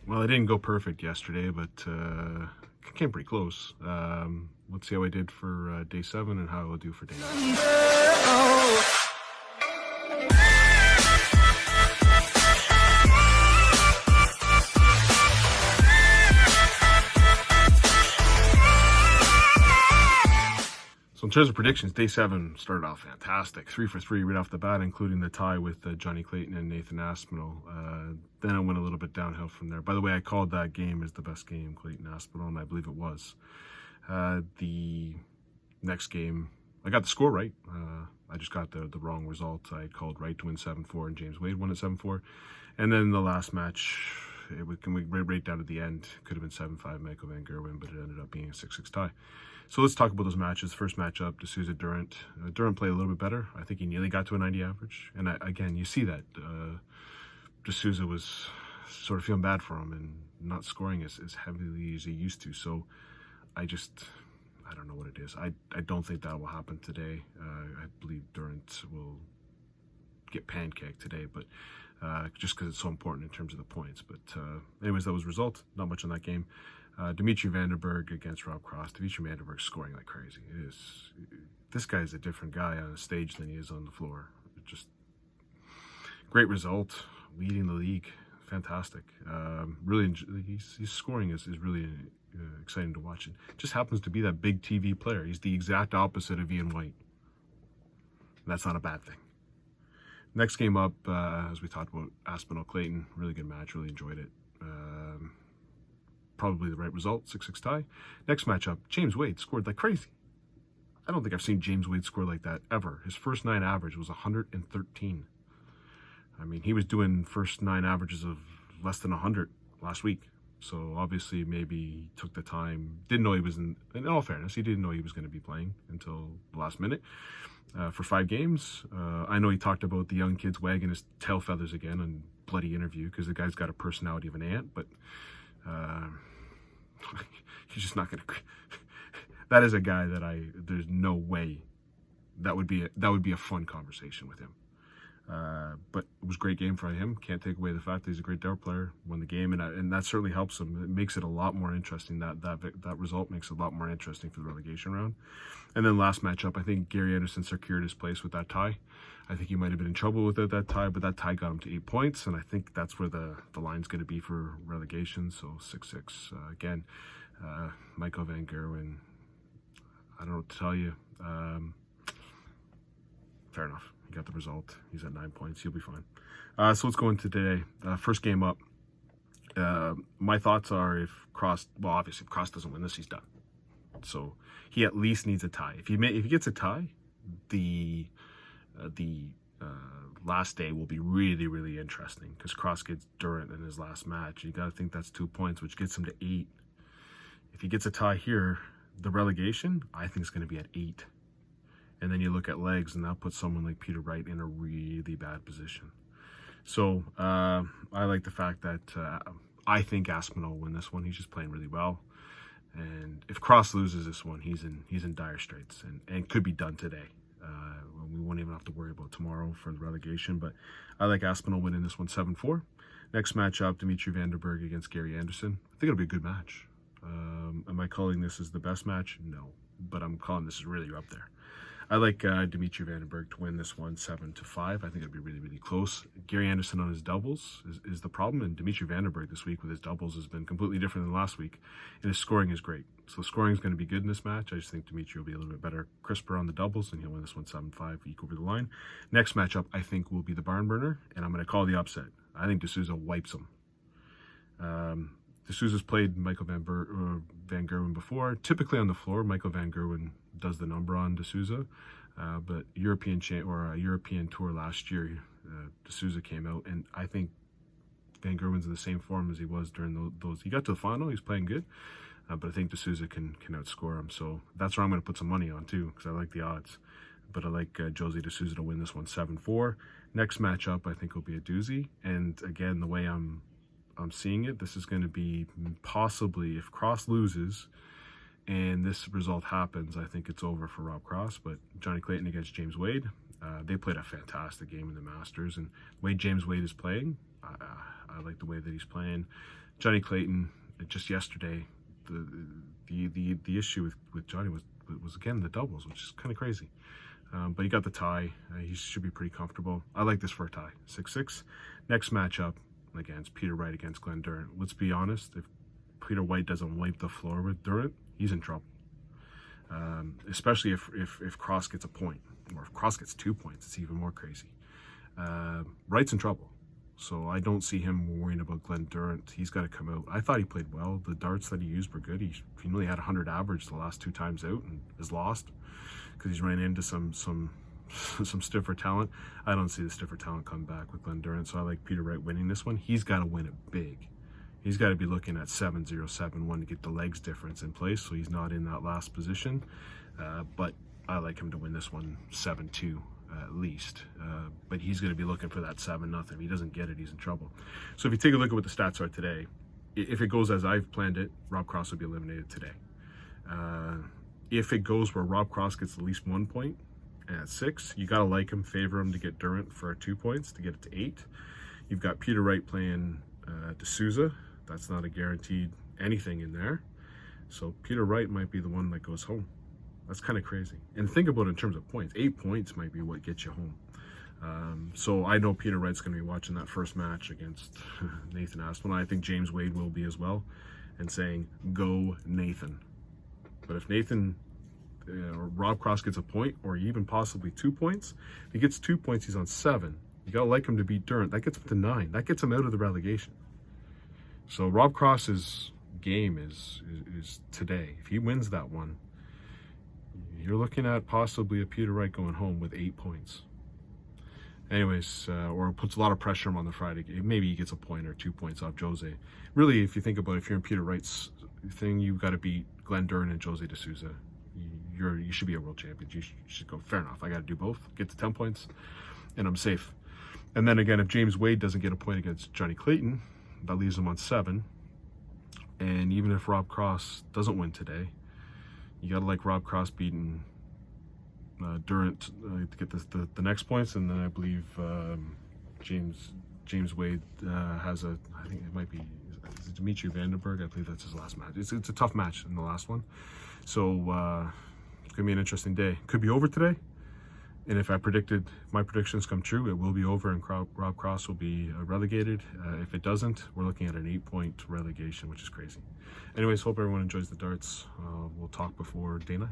Well, I didn't go perfect yesterday, but came pretty close. Let's see how I did for day 7 and how I will do for day 9. So in terms of predictions, day 7 started off fantastic. 3 for 3 right off the bat, including the tie with Johnny Clayton and Nathan Aspinall. Then it went a little bit downhill from there. By the way, I called that game as the best game, Clayton Aspinall, and I believe it was. The next game, I got the score right. I just got the wrong result. I called right to win 7-4, and James Wade won at 7-4. And then the last match, it was right down at the end. Could have been 7-5 Michael Van Gerwen, but it ended up being a 6-6 tie. So let's talk about those matches. First matchup, D'Souza Durant. Durant played a little bit better. I think he nearly got to a 90 average. And again, you see that D'Souza was sort of feeling bad for him and not scoring as heavily as he used to. So I don't know what it is. I don't think that will happen today. I believe Durant will get pancaked today, but just because it's so important in terms of the points. But anyways, that was the result. Not much on that game. Dimitri Vandenberg against Rob Cross. Dimitri Vandenberg scoring like crazy. This guy is a different guy on a stage than he is on the floor. Just great result, leading the league. Fantastic. Really, his scoring is really exciting to watch. It just happens to be that big TV player. He's the exact opposite of Ian White. That's not a bad thing. Next game up, as we talked about, Aspinall Clayton. Really good match. Really enjoyed it. Probably the right result, 6-6 tie. Next matchup, James Wade scored like crazy. I don't think I've seen James Wade score like that ever. His first 9 average was 113. I mean, he was doing first 9 averages of less than 100 last week. So obviously maybe he took the time, didn't know he was in all fairness, he didn't know he was going to be playing until the last minute for 5 games. I know he talked about the young kids wagging his tail feathers again on bloody interview because the guy's got a personality of an ant, but he's just not going to. That is a guy that there's no way that would be a fun conversation with him. But it was a great game for him. Can't take away the fact that he's a great dart player. Won the game, and that certainly helps him. It makes it a lot more interesting. That result makes it a lot more interesting for the relegation round. And then last matchup, I think Gary Anderson secured his place with that tie. I think he might have been in trouble without that tie, but that tie got him to 8 points, and I think that's where the line's going to be for relegation. So 6-6 again. Michael Van Gerwen. I don't know what to tell you. Fair enough. He got the result. He's at 9 points. He'll be fine. So let's go into today. First game up. My thoughts are if Cross doesn't win this, he's done. So he at least needs a tie. If he gets a tie, the last day will be really, really interesting because Cross gets Durant in his last match. You got to think that's 2 points, which gets him to 8. If he gets a tie here, the relegation, I think, is going to be at 8. And then you look at legs, and that puts someone like Peter Wright in a really bad position. So I like the fact that I think Aspinall will win this one. He's just playing really well. And if Cross loses this one, he's in dire straits and could be done today. We won't even have to worry about tomorrow for the relegation. But I like Aspinall winning this one 7-4. Next matchup, Dimitri Vandenberg against Gary Anderson. I think it'll be a good match. Am I calling this as the best match? No. But I'm calling this is really up there. I like Dimitri Vandenberg to win this one 7-5. I think it'll be really, really close. Gary Anderson on his doubles is the problem, and Dimitri Vandenberg this week with his doubles has been completely different than last week, and his scoring is great. So scoring is going to be good in this match. I just think Dimitri will be a little bit better, crisper on the doubles, and he'll win this one 7-5, eke over the line. Next matchup, I think, will be the barn burner, and I'm going to call the upset. I think D'Souza wipes him. D'Souza's played Michael Van Gerwen before. Typically on the floor, Michael Van Gerwen does the number on D'Souza. But European tour last year, D'Souza came out, and I think Van Gerwen's in the same form as he was during those. He got to the final, he's playing good, but I think D'Souza can outscore him. So that's where I'm going to put some money on too, because I like the odds. But I like Josie D'Souza to win this one 7-4. Next matchup, I think, will be a doozy. And again, the way I'm seeing it, this is going to be possibly, if Cross loses and this result happens, I think it's over for Rob Cross. But Johnny Clayton against James Wade, they played a fantastic game in the Masters, and the way James Wade is playing, I like the way that he's playing. Johnny Clayton, just yesterday, the issue with Johnny was again the doubles, which is kind of crazy. But he got the tie. He should be pretty comfortable. I like this for a tie. 6-6. Next matchup against Peter Wright against Glenn Durrant. Let's be honest. If Peter Wright doesn't wipe the floor with Durrant, he's in trouble. Especially if Cross gets a point, or if Cross gets 2 points, it's even more crazy. Wright's in trouble. So I don't see him worrying about Glenn Durrant. He's got to come out. I thought he played well. The darts that he used were good. He nearly had 100 average the last 2 times out and is lost because he's ran into some stiffer talent. I don't see the stiffer talent come back with Glenn Durrant, so I like Peter Wright winning this one. He's got to win it big. He's got to be looking at 7-0, 7-1 to get the legs difference in place so he's not in that last position. But I like him to win this one 7-2 at least. But he's going to be looking for that 7-0. If he doesn't get it, he's in trouble. So if you take a look at what the stats are today, if it goes as I've planned it, Rob Cross will be eliminated today. If it goes where Rob Cross gets at least 1 point at 6, you got to like him, favor him to get Durrant for 2 points to get it to 8. You've got Peter Wright playing D'Souza. That's not a guaranteed anything in there. So Peter Wright might be the one that goes home. That's kind of crazy. And think about it in terms of points. 8 points might be what gets you home. So I know Peter Wright's going to be watching that first match against Nathan Aspinall. I think James Wade will be as well, and saying, go Nathan. But if Nathan or Rob Cross gets a point, or even possibly 2 points, if he gets 2 points, he's on 7. You got to like him to beat Durrant. That gets him to 9. That gets him out of the relegation. So Rob Cross's game is today. If he wins that one, you're looking at possibly a Peter Wright going home with 8 points. Anyways, or puts a lot of pressure on him on the Friday game. Maybe he gets a point or 2 points off Jose. Really, if you think about it, if you're in Peter Wright's thing, you've got to beat Glenn Durrant and Jose D'Souza. You should be a world champion. You should go, fair enough, I got to do both. Get to 10 points, and I'm safe. And then again, if James Wade doesn't get a point against Johnny Clayton, that leaves him on 7. And even if Rob Cross doesn't win today, you got to like Rob Cross beating Durrant to get the next points. And then I believe James Wade has I think it might be, is it Dimitri Vandenberg? I believe that's his last match. It's a tough match in the last one. So it's going to be an interesting day. Could be over today. And if my predictions come true, it will be over and Rob Cross will be relegated. If it doesn't, we're looking at an 8-point relegation, which is crazy. Anyways, hope everyone enjoys the darts. We'll talk before day 9.